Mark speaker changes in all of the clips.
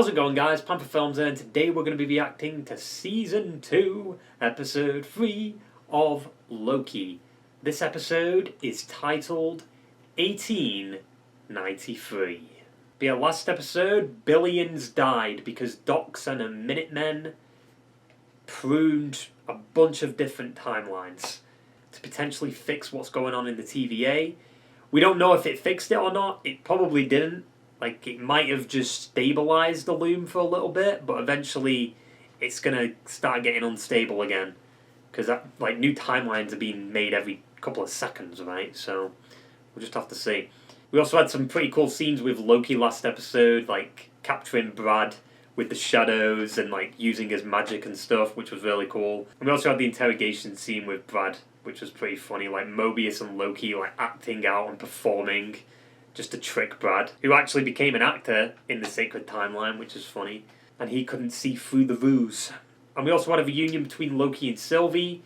Speaker 1: How's it going, guys? Panther Films here, and today we're going to be reacting to Season 2, Episode 3 of Loki. This episode is titled 1893. But yeah, last episode, billions died because Docs and the Minutemen pruned a bunch of different timelines to potentially fix what's going on in the TVA. We don't know if it fixed it or not. It probably didn't. Like, it might have just stabilized the loom for a little bit, but eventually it's going to start getting unstable again. Because, like, new timelines are being made every couple of seconds, right? So, we'll just have to see. We also had some pretty cool scenes with Loki last episode, like, capturing Brad with the shadows and, like, using his magic and stuff, which was really cool. And we also had the interrogation scene with Brad, which was pretty funny. Like, Mobius and Loki, like, acting out and performing just to trick Brad, who actually became an actor in the Sacred Timeline, which is funny. And he couldn't see through the ruse. And we also had a reunion between Loki and Sylvie,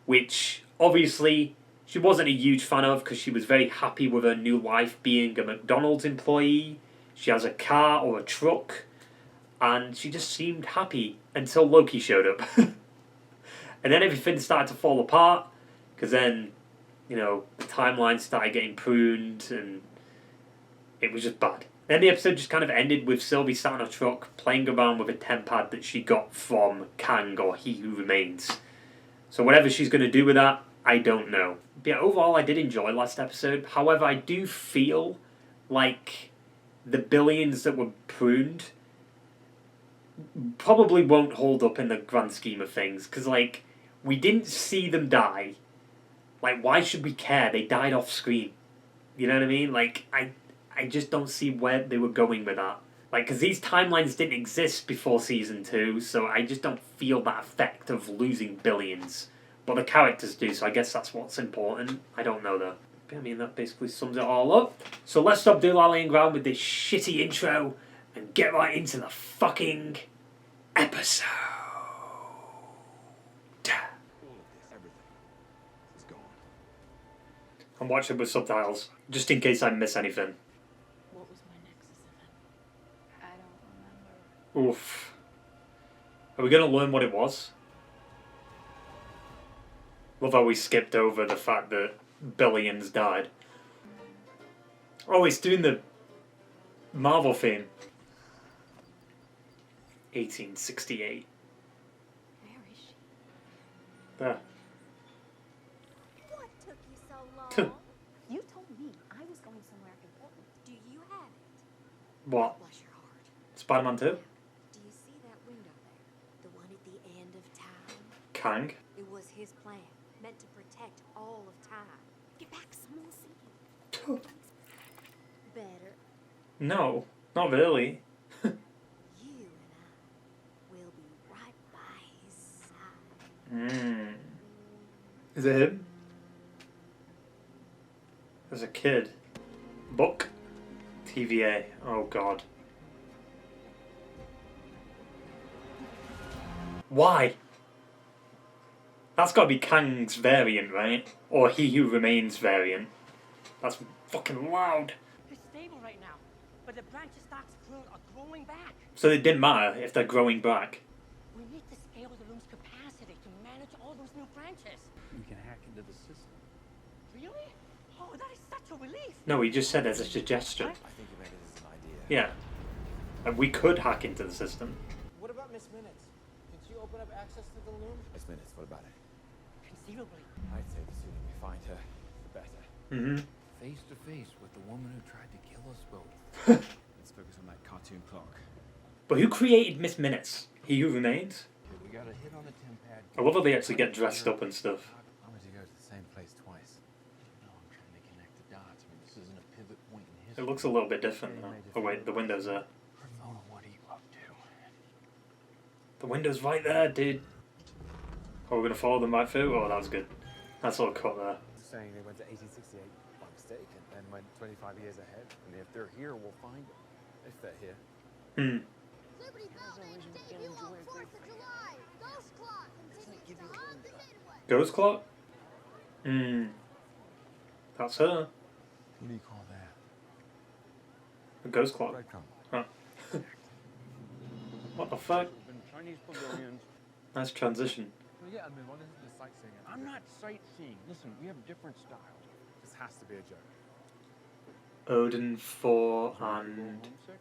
Speaker 1: which obviously she wasn't a huge fan of because she was very happy with her new life being a McDonald's employee. She has a car or a truck, and she just seemed happy until Loki showed up. And then everything started to fall apart, because then, you know, the timeline started getting pruned, and it was just bad. Then the episode just kind of ended with Sylvie sat on a truck playing around with a tempad that she got from Kang, or He Who Remains. So whatever she's going to do with that, I don't know. But yeah, overall I did enjoy last episode. However, I do feel like the billions that were pruned probably won't hold up in the grand scheme of things. Because, like, we didn't see them die. Like, why should we care? They died off screen. You know what I mean? Like, I just don't see where they were going with that. Like, because these timelines didn't exist before Season 2, so I just don't feel that effect of losing billions. But the characters do, so I guess that's what's important. I don't know, though. I mean, that basically sums it all up. So let's stop doolalleying around with this shitty intro and get right into the fucking episode. I'm watching with subtitles, just in case I miss anything.
Speaker 2: What was my Nexus event? I don't remember.
Speaker 1: Oof. Are we going to learn what it was? Love how we skipped over the fact that billions died. Oh, it's doing the Marvel theme. 1868.
Speaker 2: Where is she?
Speaker 1: There.
Speaker 3: What took you so long? You told me I was going somewhere important. Do you have it?
Speaker 1: What?
Speaker 3: Bless your heart.
Speaker 1: Spider-Man 2?
Speaker 3: Do you see that window there? The one at the end of time?
Speaker 1: Kang?
Speaker 3: It was his plan, meant to protect all of time. Get back, someone will see you. Better.
Speaker 1: No, not really.
Speaker 3: You and I will be right by his side.
Speaker 1: Is it him? As a kid. Book? TVA. Oh god. Why? That's gotta be Kang's variant, right? Or He Who Remains variant. That's fucking loud.
Speaker 4: It's stable right now, but the branches stocks are growing back.
Speaker 1: So it didn't matter if they're growing back.
Speaker 4: We need to scale the loom's capacity to manage all those new branches.
Speaker 5: We can hack into the system.
Speaker 4: Really? Oh, that is such a relief.
Speaker 1: No, he just said as a suggestion.
Speaker 5: I think about it as an idea.
Speaker 1: Yeah. And we could hack into the system.
Speaker 6: What about Miss Minutes? Can she open up access to the loom?
Speaker 5: Miss Minutes, what about it?
Speaker 4: Conceivably.
Speaker 5: I'd say the sooner we find her, the better. Face to face with the woman who tried to kill us both. Let's focus on that cartoon clock.
Speaker 1: But who created Miss Minutes? He Who Remains?
Speaker 5: We got a hit on the tempad.
Speaker 1: I love how they actually get dressed up and stuff.
Speaker 5: Why would you go to the same place twice? No, I'm trying to connect the dots. I mean, this isn't a pivot point in history.
Speaker 1: It looks a little bit different though. Oh wait, the window's there.
Speaker 5: Ramona, what are you up to?
Speaker 1: The window's right there, dude. Oh, we're gonna follow them right through? Oh, that was good. That's all cut there.
Speaker 6: Saying they went to 1868 by mistake and then went 25 years ahead. And if they're here, we'll find them. If they're here.
Speaker 3: Liberty Bell makes debut on 4th of July. Ghost Clock continues to haunt the Midway.
Speaker 1: Ghost clock? That's her.
Speaker 5: What do you call that?
Speaker 1: A ghost clock.
Speaker 5: Breadcrumb.
Speaker 1: Huh. What the fuck?
Speaker 5: Chinese pavilions.
Speaker 1: Nice transition.
Speaker 6: Can we get a move on? This is the sightseeing.
Speaker 5: I'm not sightseeing. Listen, we have different styles.
Speaker 6: This has to be a joke.
Speaker 1: Odin, Thor,
Speaker 5: Are you
Speaker 1: and
Speaker 5: homesick?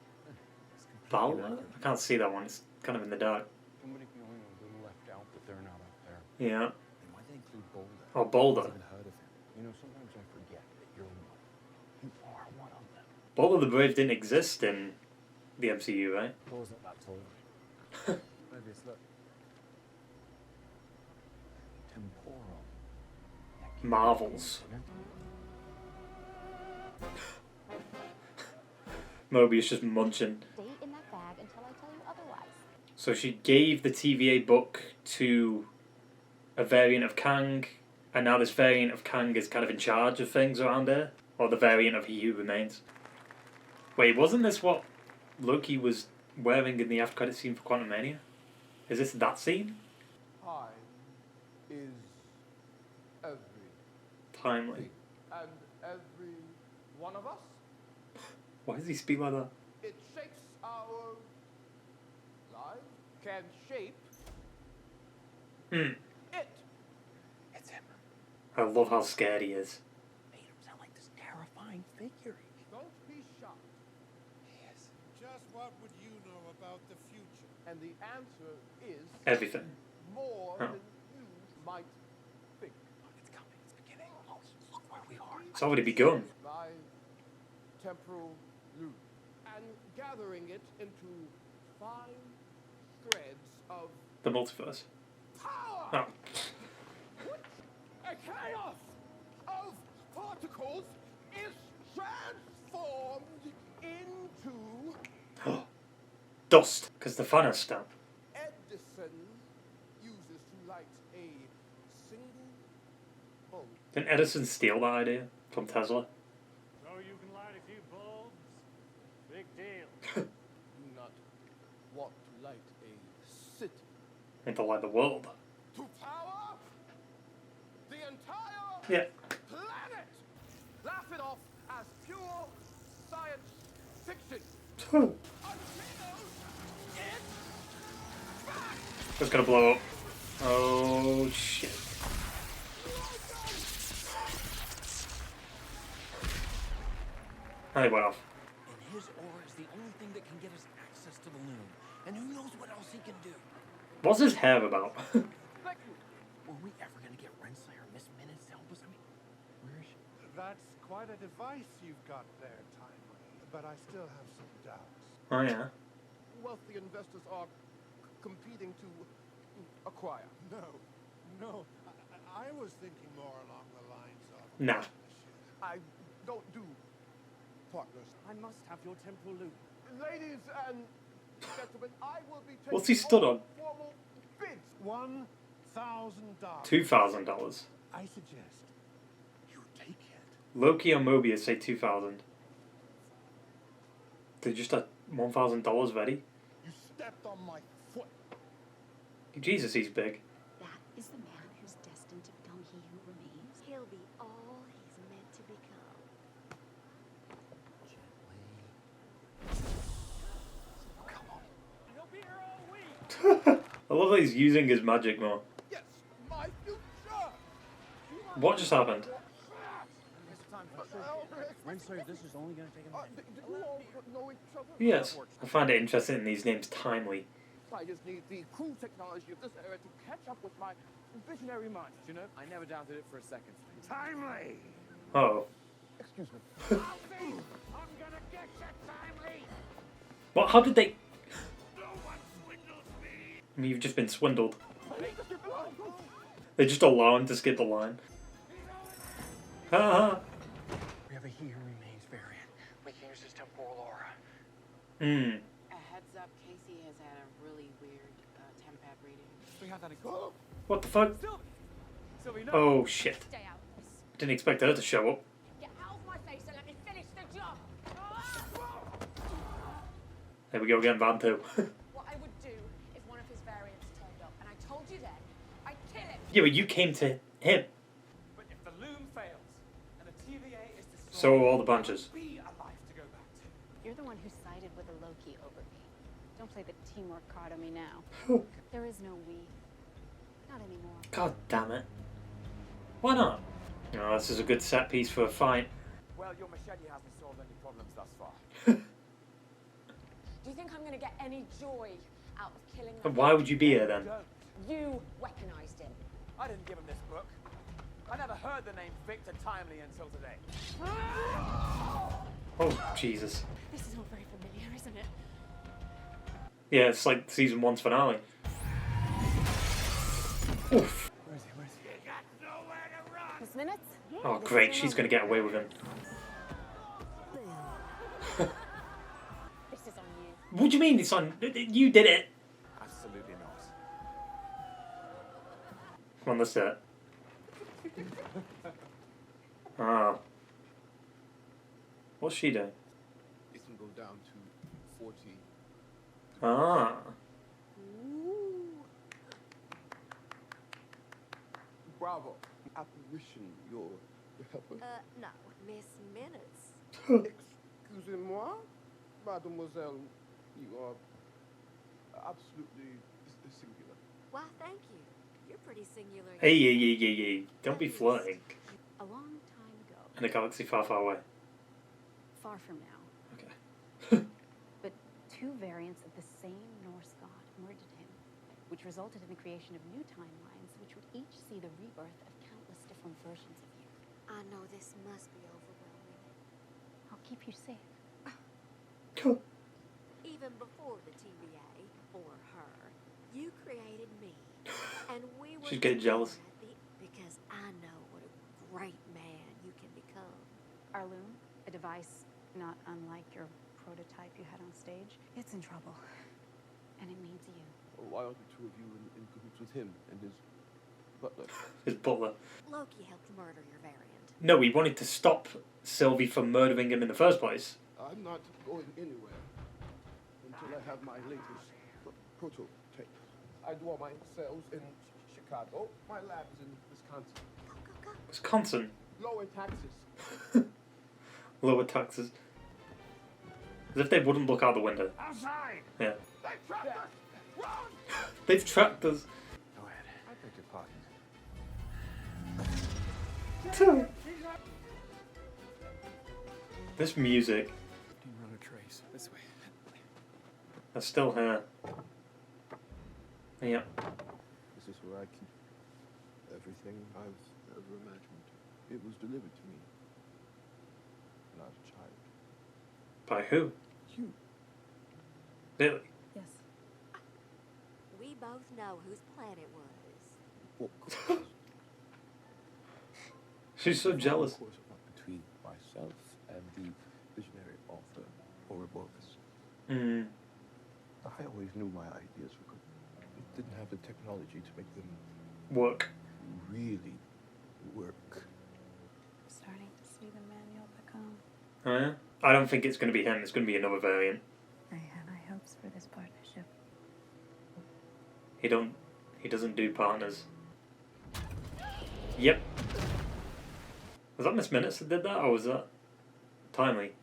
Speaker 6: It's completely
Speaker 1: Balor?
Speaker 6: inaccurate.
Speaker 1: I can't see that one. It's kind of in the dark.
Speaker 5: Somebody feeling a little left out that they're not up there.
Speaker 1: Yeah.
Speaker 5: And why'd they include Boulder?
Speaker 1: Oh, Boulder.
Speaker 6: I've even heard of him.
Speaker 5: You know, sometimes I forget that you're one. You are one of them.
Speaker 1: Boulder the Brave didn't exist in the MCU, right?
Speaker 6: Thor's not that tall. Mobius, look.
Speaker 5: Temporal.
Speaker 1: Marvels. Mobius just munching.
Speaker 2: Stay in that bag until I tell you otherwise.
Speaker 1: So she gave the TVA book to a variant of Kang, and now this variant of Kang is kind of in charge of things around here. Or the variant of He Who Remains. Wait, wasn't this what Loki was wearing in the after credit scene for Quantumania? Is this that scene?
Speaker 7: Time is every
Speaker 1: Timely.
Speaker 7: and every one of us.
Speaker 1: Why does he speak like that?
Speaker 7: It shapes our lives, can shape
Speaker 1: Hmm.
Speaker 7: it.
Speaker 5: It's him.
Speaker 1: I love how scared he is.
Speaker 5: Made him sound like this terrifying figure.
Speaker 7: Don't be shocked.
Speaker 5: He is.
Speaker 8: Just what would you know about the future?
Speaker 7: And the answer is
Speaker 1: Everything.
Speaker 7: more
Speaker 1: Oh.
Speaker 7: than you might think.
Speaker 5: Look, it's coming. It's beginning. Oh, look where we are.
Speaker 1: It's already begun.
Speaker 7: My temporal loop and gathering it into fine threads of
Speaker 1: The multiverse.
Speaker 7: power.
Speaker 1: Oh.
Speaker 7: A chaos of particles is transformed into
Speaker 1: Dust. Because the Thanos stamp.
Speaker 7: Edison uses to light a single bulb.
Speaker 1: Didn't Edison steal that idea from Tesla?
Speaker 9: So you can light a few bulbs? Big deal.
Speaker 7: Do not want to light a city.
Speaker 1: And to light the world.
Speaker 7: To power the entire
Speaker 1: Yeah.
Speaker 7: planet. Laugh it off as pure science fiction.
Speaker 1: It's gonna blow up. Oh shit. And it went off.
Speaker 5: And his aura is the only thing that can get us access to the loom. And who knows what else he can do.
Speaker 1: What's his hair about?
Speaker 7: Thank you.
Speaker 5: Were we ever going to get Renslayer or Miss Minutes to help us? I mean, where is she?
Speaker 8: That's quite a device you've got there, Timely. But I still have some doubts.
Speaker 1: Oh yeah.
Speaker 7: Wealthy investors are competing to acquire.
Speaker 8: No. I was thinking more along the lines of...
Speaker 1: Nah.
Speaker 7: I don't do partners.
Speaker 9: I must have your temporal loop.
Speaker 7: Ladies and gentlemen, I will be taking
Speaker 1: What's he stood
Speaker 7: all
Speaker 1: on?
Speaker 7: formal bids.
Speaker 8: $1,000.
Speaker 1: $2,000.
Speaker 8: I suggest you take it.
Speaker 1: Loki and Mobius say 2,000. They just had $1,000 ready.
Speaker 7: You stepped on my foot.
Speaker 1: Jesus, he's big.
Speaker 2: That is the man who's destined to become He Who Remains.
Speaker 3: He'll be all he's meant to become.
Speaker 5: Come on.
Speaker 9: He'll be here all week.
Speaker 1: I love that he's using his magic more.
Speaker 7: Yes, my future.
Speaker 1: What just happened?
Speaker 5: Renslayer, this is only going to take a minute.
Speaker 7: Do you all know each other?
Speaker 1: Yes. I find it interesting in these names Timely.
Speaker 7: I just need the crude technology of this era to catch up with my visionary mind.
Speaker 6: You know, I never doubted it for a second.
Speaker 8: Timely!
Speaker 1: Oh.
Speaker 7: Excuse me.
Speaker 9: I'm gonna get you, Timely.
Speaker 1: What? How did they...
Speaker 9: No one swindles me.
Speaker 1: I mean, you've just been swindled.
Speaker 7: I need to skip the line.
Speaker 1: They just allow him to skip the line. Ha
Speaker 5: We have a He Who Remains variant. We can use his temporal aura.
Speaker 1: Hmm.
Speaker 10: A heads up, Casey has had a really weird temp reading.
Speaker 6: We have that in
Speaker 1: What the fuck?
Speaker 6: Sylvie, no.
Speaker 1: Oh shit.
Speaker 10: Stay out of this.
Speaker 1: Didn't expect her to show up.
Speaker 10: Get out of my face and let me finish the job.
Speaker 1: There we go again, Van too.
Speaker 10: What I would do if one of his variants turned up, and I told you then, I'd kill him.
Speaker 1: Yeah, but you came to him.
Speaker 9: But if the loom fails and the TVA is destroyed,
Speaker 1: So are all the bunches.
Speaker 9: be alive to go back to.
Speaker 2: You're the one who sided with the Loki over me. Don't play the teamwork card on me now. There is no we. Not anymore.
Speaker 1: God damn it. Why not? Oh, this is a good set piece for a fight.
Speaker 6: Well, your machete hasn't solved any problems thus far.
Speaker 10: Do you think I'm going to get any joy out of killing
Speaker 1: And why would you be here then?
Speaker 6: Don't.
Speaker 10: You weaponized him.
Speaker 6: I didn't give him this book. I never heard the name Victor Timely until today.
Speaker 1: Oh, Jesus.
Speaker 2: This is all very familiar, isn't it?
Speaker 1: Yeah, it's like season 1's finale. Oof.
Speaker 6: Where is he? Where is he?
Speaker 10: Miss Minutes?
Speaker 1: Oh, great. She's going to get away with him.
Speaker 10: This is on you.
Speaker 1: What do you mean it's on? You did it.
Speaker 6: Absolutely not.
Speaker 1: Come on, let's do it. Ah. What's she doing?
Speaker 5: It can go down to 40.
Speaker 1: Ah.
Speaker 5: Bravo. Apparition, your helper.
Speaker 3: No. Miss Minutes.
Speaker 5: Excusez-moi, mademoiselle. You are absolutely singular.
Speaker 3: Why, thank you. You're pretty singular.
Speaker 1: Hey. Don't be flirting.
Speaker 2: A long time ago.
Speaker 1: In a galaxy far, far away.
Speaker 2: Far from now.
Speaker 1: Okay.
Speaker 2: But two variants of the same Norse god murdered him, which resulted in the creation of new timelines, which would each see the rebirth of countless different versions of you.
Speaker 3: I know this must be overwhelming.
Speaker 2: I'll keep you safe.
Speaker 3: Even before the TVA, or her, you created me. And we were
Speaker 1: She's getting jealous.
Speaker 3: because I know what a great man you can become.
Speaker 2: Arloon, a device not unlike your prototype you had on stage, it's in trouble. And it needs you.
Speaker 5: Why aren't the two of you in cahoots with him and his butler?
Speaker 1: His butler.
Speaker 3: Loki helped murder your variant.
Speaker 1: No, he wanted to stop Sylvie from murdering him in the first place.
Speaker 5: I'm not going anywhere until I have my latest prototype. I do all my cells in Chicago. My lab is in Wisconsin.
Speaker 3: Go.
Speaker 1: Wisconsin.
Speaker 5: Lower taxes.
Speaker 1: Lower taxes. As if they wouldn't look out the window.
Speaker 7: Outside!
Speaker 1: Yeah.
Speaker 7: They trapped us! Run!
Speaker 1: They've tracked us.
Speaker 6: Go ahead. I beg your pardon.
Speaker 1: This music.
Speaker 6: Didn't run a trace. This way.
Speaker 1: That's still her. Yeah.
Speaker 5: This is where I keep everything I've ever imagined. It was delivered to me when I was a child.
Speaker 1: By who?
Speaker 5: You.
Speaker 1: Really?
Speaker 2: Yes.
Speaker 3: We both know whose plan it was.
Speaker 5: Well,
Speaker 1: She's so jealous.
Speaker 5: Of course, between myself and the visionary author, Ouroboros.
Speaker 1: Hmm.
Speaker 5: I always knew my ideas were good. Didn't have the technology to make them
Speaker 1: Work.
Speaker 5: really work.
Speaker 2: Starting to see the man you'll become.
Speaker 1: Oh, yeah? I don't think it's going to be him. It's going to be another variant.
Speaker 2: I have high hopes for this partnership.
Speaker 1: He doesn't do partners. Yep. Was that Miss Minutes that did that, or was that Timely?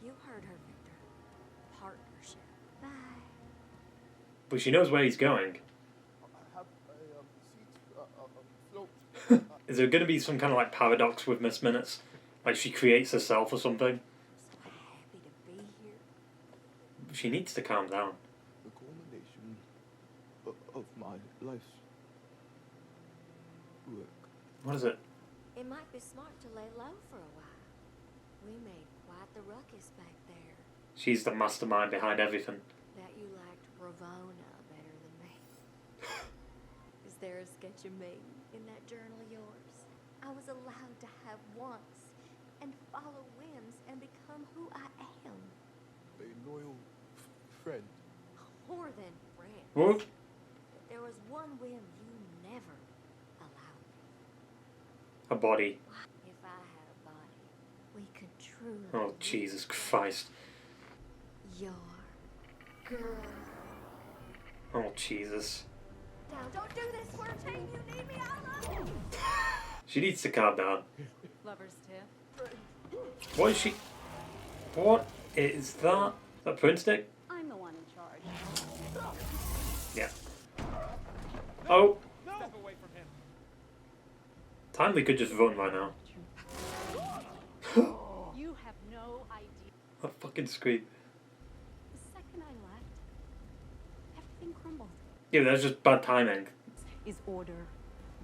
Speaker 3: You heard her, Victor. Partnership. Bye.
Speaker 1: But she knows where he's going.
Speaker 5: I have a seat, float.
Speaker 1: Is there going to be some kind of like paradox with Miss Minutes? Like she creates herself or something?
Speaker 3: So happy to be here.
Speaker 1: She needs to calm down.
Speaker 5: The culmination of my life's work.
Speaker 1: What is it?
Speaker 3: It might be smart to lay low for a while. We made quite the ruckus back there.
Speaker 1: She's the mastermind behind everything.
Speaker 3: Bet you liked Ravona better than me. Is there a sketch of me in that journal of yours? I was allowed to have wants and follow whims and become who I am.
Speaker 5: A loyal friend.
Speaker 3: More than friends.
Speaker 1: What?
Speaker 3: But there was one whim you never allowed me.
Speaker 1: A body.
Speaker 3: If I had a body, we could truly
Speaker 1: Oh, Jesus Christ.
Speaker 3: Your girl.
Speaker 1: Oh, Jesus.
Speaker 3: Now, don't do this. We're a team. You need me. I love you.
Speaker 1: She needs to calm down.
Speaker 2: Lover's tip.
Speaker 1: What is she? What is that? Is that prune stick?
Speaker 2: I'm the one in charge.
Speaker 1: Yeah. Oh!
Speaker 7: Step away from him.
Speaker 1: Timely could just run right now.
Speaker 2: You have no idea.
Speaker 1: That fucking scream.
Speaker 2: The second I left, everything crumbled.
Speaker 1: Yeah, that's just bad timing.
Speaker 2: Is order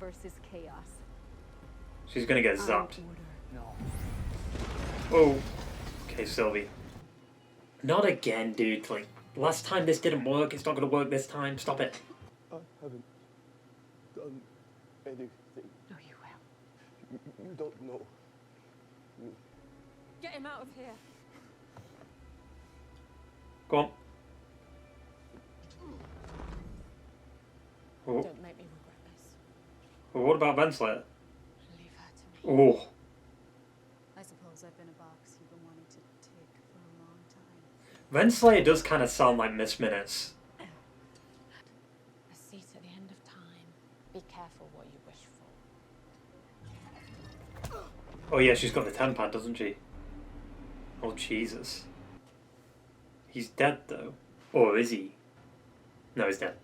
Speaker 2: versus chaos.
Speaker 1: She's gonna get
Speaker 2: I'm
Speaker 1: zapped.
Speaker 2: order.
Speaker 6: No.
Speaker 1: Oh. Okay, Sylvie. Not again, dude. Like, last time this didn't work, it's not gonna work this time. Stop it.
Speaker 5: I haven't done anything.
Speaker 2: No, you will.
Speaker 5: You don't know me.
Speaker 10: Get him out of here.
Speaker 1: Go on. Oh.
Speaker 10: Don't make me regret this.
Speaker 1: Well, what about Renslayer?
Speaker 10: Leave her to me.
Speaker 1: Oh.
Speaker 2: I suppose I've been a box you've been wanting to tick for a long time.
Speaker 1: Renslayer does kind of sound like Miss Minutes.
Speaker 10: A seat at the end of time. Be careful what you wish for.
Speaker 1: Oh yeah, she's got the tempad, doesn't she? Oh Jesus. He's dead though. Or is he? No, he's dead.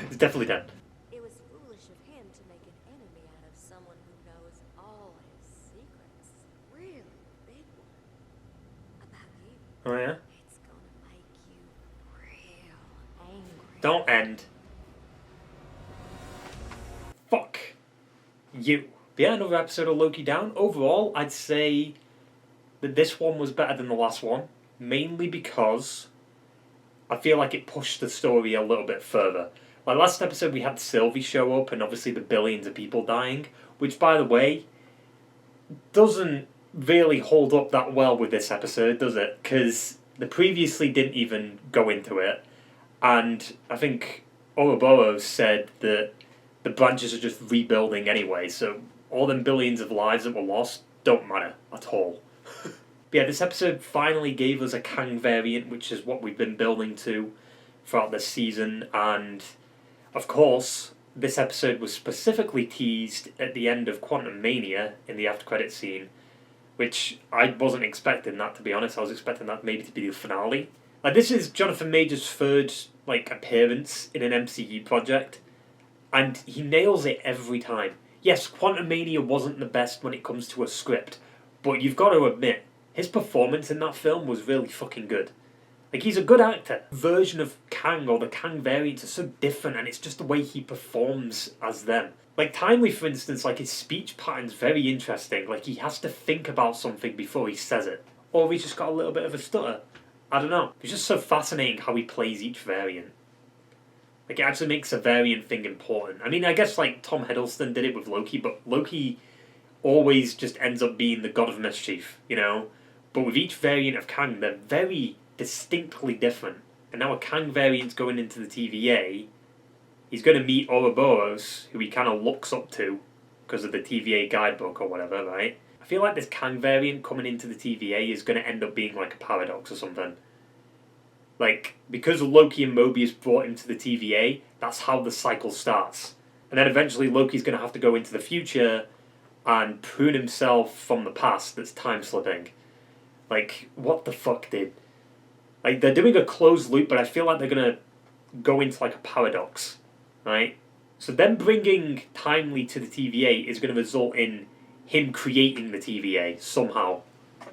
Speaker 1: He's definitely dead.
Speaker 3: It was foolish of him to make an enemy out of someone who knows all his secrets. Really big one. About you.
Speaker 1: Oh yeah?
Speaker 3: It's gonna make you real angry.
Speaker 1: Don't end. Fuck you. But yeah, another episode of Loki down. Overall, I'd say that this one was better than the last one. Mainly because I feel like it pushed the story a little bit further. Like last episode we had Sylvie show up and obviously the billions of people dying. Which, by the way, doesn't really hold up that well with this episode, does it? Because the previously didn't even go into it. And I think Ouroboros said that the branches are just rebuilding anyway, so all them billions of lives that were lost don't matter at all. But yeah, this episode finally gave us a Kang variant, which is what we've been building to throughout this season, and of course, this episode was specifically teased at the end of Quantum Mania in the after credits scene, which I wasn't expecting that, to be honest. I was expecting that maybe to be the finale. Like, this is Jonathan Majors' third appearance in an MCU project, and he nails it every time. Yes, Quantum Mania wasn't the best when it comes to a script, but you've got to admit, his performance in that film was really fucking good. Like, he's a good actor. The version of Kang, or the Kang variants, are so different, and it's just the way he performs as them. Like, Timely, for instance, like, his speech pattern's very interesting. Like, he has to think about something before he says it. Or he's just got a little bit of a stutter. I don't know. It's just so fascinating how he plays each variant. Like, it actually makes a variant thing important. I mean, I guess, like, Tom Hiddleston did it with Loki, but Loki always just ends up being the god of mischief, you know? But with each variant of Kang, they're very distinctly different. And now a Kang variant's going into the TVA. He's going to meet Ouroboros, who he kind of looks up to because of the TVA guidebook or whatever, right? I feel like this Kang variant coming into the TVA is going to end up being like a paradox or something. Like, because Loki and Mobius brought him to the TVA, that's how the cycle starts. And then eventually Loki's going to have to go into the future and prune himself from the past that's time slipping. Like, what the fuck, dude? Like, they're doing a closed loop, but I feel like they're going to go into, like, a paradox, right? So them bringing Timely to the TVA is going to result in him creating the TVA, somehow.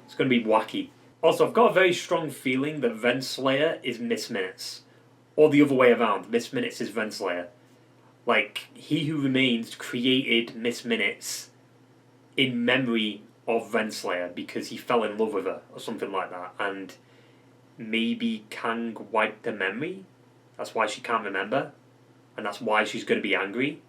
Speaker 1: It's going to be wacky. Also, I've got a very strong feeling that Renslayer is Miss Minutes. Or the other way around, Miss Minutes is Renslayer. Like, He Who Remains created Miss Minutes in memory of Renslayer because he fell in love with her, or something like that, and maybe Kang wiped her memory. That's why she can't remember, and that's why she's going to be angry.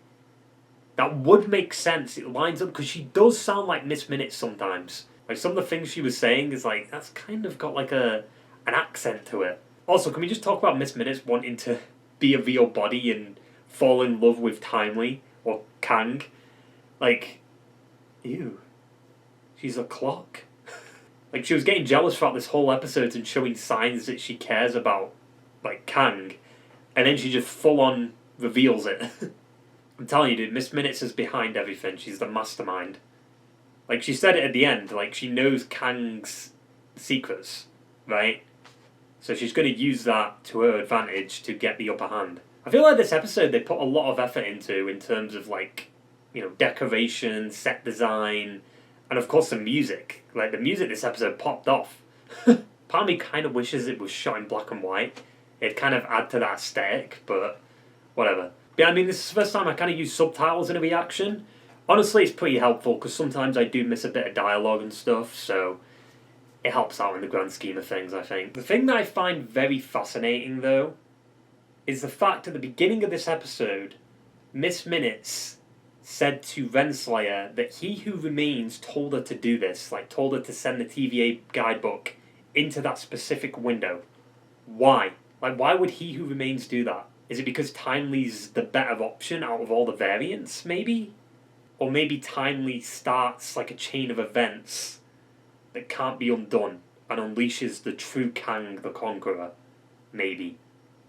Speaker 1: That would make sense. It lines up because she does sound like Miss Minutes sometimes. Like, some of the things she was saying is like, that's kind of got like an accent to it. Also, can we just talk about Miss Minutes wanting to be a real body and fall in love with Timely or Kang? Like, ew. She's a clock. Like, she was getting jealous throughout this whole episode and showing signs that she cares about, like, Kang. And then she just full-on reveals it. I'm telling you, dude, Miss Minutes is behind everything. She's the mastermind. Like, she said it at the end. Like, she knows Kang's secrets, right? So she's going to use that to her advantage to get the upper hand. I feel like this episode they put a lot of effort into in terms of like, you know, decoration, set design, and of course the music. Like the music this episode popped off. Part of me kind of wishes it was shot in black and white. It'd kind of add to that aesthetic, but whatever. But yeah, I mean, this is the first time I kind of use subtitles in a reaction. Honestly, it's pretty helpful because sometimes I do miss a bit of dialogue and stuff, so it helps out in the grand scheme of things, I think. The thing that I find very fascinating, though, is the fact at the beginning of this episode, Miss Minutes said to Renslayer that He Who Remains told her to do this, like told her to send the TVA guidebook into that specific window. Why? Like, why would He Who Remains do that? Is it because Timely's the better option out of all the variants, maybe? Or maybe Timely starts like a chain of events that can't be undone and unleashes the true Kang the Conqueror, maybe.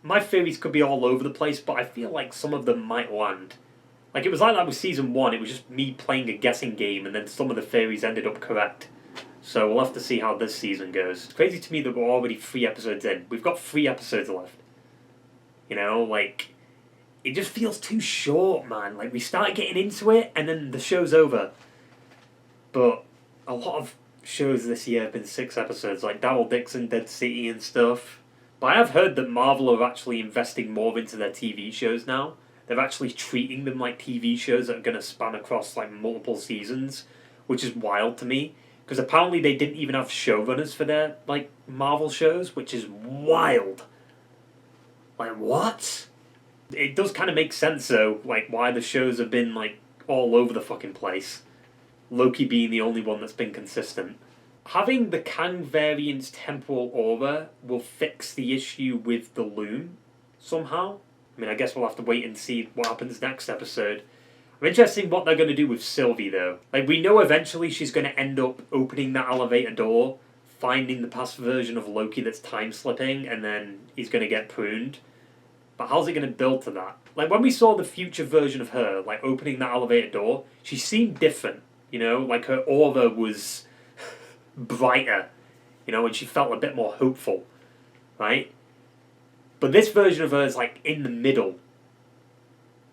Speaker 1: My theories could be all over the place, but I feel like some of them might land. Like, it was like that with Season 1, it was just me playing a guessing game, and then some of the theories ended up correct. So we'll have to see how this season goes. It's crazy to me that we're already 3 episodes in. We've got 3 episodes left. You know, like, it just feels too short, man. Like, we start getting into it, and then the show's over. But a lot of shows this year have been 6 episodes, like Daryl Dixon, Dead City and stuff. But I have heard that Marvel are actually investing more into their TV shows now. They're actually treating them like TV shows that are going to span across, like, multiple seasons, which is wild to me. Because apparently they didn't even have showrunners for their, like, Marvel shows, which is wild. Like, what? It does kind of make sense, though, like, why the shows have been, like, all over the fucking place. Loki being the only one that's been consistent. Having the Kang variant's temporal aura will fix the issue with the loom, somehow. I mean, I guess we'll have to wait and see what happens next episode. I'm interested in what they're going to do with Sylvie, though. Like, we know eventually she's going to end up opening that elevator door, finding the past version of Loki that's time-slipping, and then he's going to get pruned. But how's it going to build to that? Like, when we saw the future version of her, like, opening that elevator door, she seemed different, you know? Like, her aura was brighter, you know, and she felt a bit more hopeful, right? But this version of her is, like, in the middle.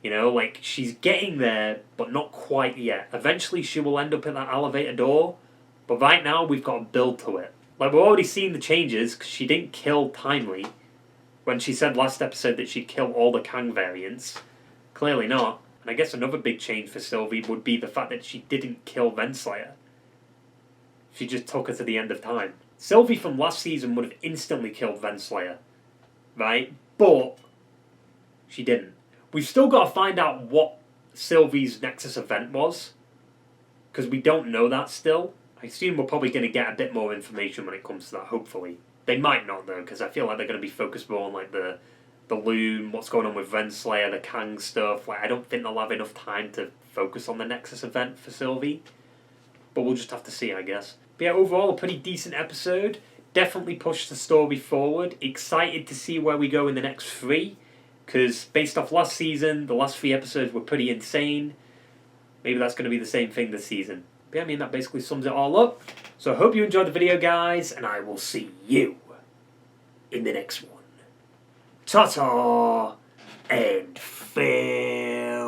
Speaker 1: You know, like, she's getting there, but not quite yet. Eventually she will end up at that elevator door, but right now we've got to build to it. Like, we're already seeing the changes, because she didn't kill Timely. When she said last episode that she'd kill all the Kang variants. Clearly not. And I guess another big change for Sylvie would be the fact that she didn't kill Renslayer. She just took her to the end of time. Sylvie from last season would have instantly killed Renslayer. Right? But she didn't. We've still got to find out what Sylvie's Nexus event was. Because we don't know that still. I assume we're probably going to get a bit more information when it comes to that, hopefully. They might not, though, because I feel like they're going to be focused more on, like, the loom, what's going on with Renslayer, the Kang stuff. Like, I don't think they'll have enough time to focus on the Nexus event for Sylvie. But we'll just have to see, I guess. But yeah, overall, a pretty decent episode. Definitely pushed the story forward. Excited to see where we go in the next 3. Because based off last season, the last 3 episodes were pretty insane. Maybe that's going to be the same thing this season. But yeah, I mean, that basically sums it all up. So I hope you enjoyed the video, guys, and I will see you in the next one. Ta-ta and farewell.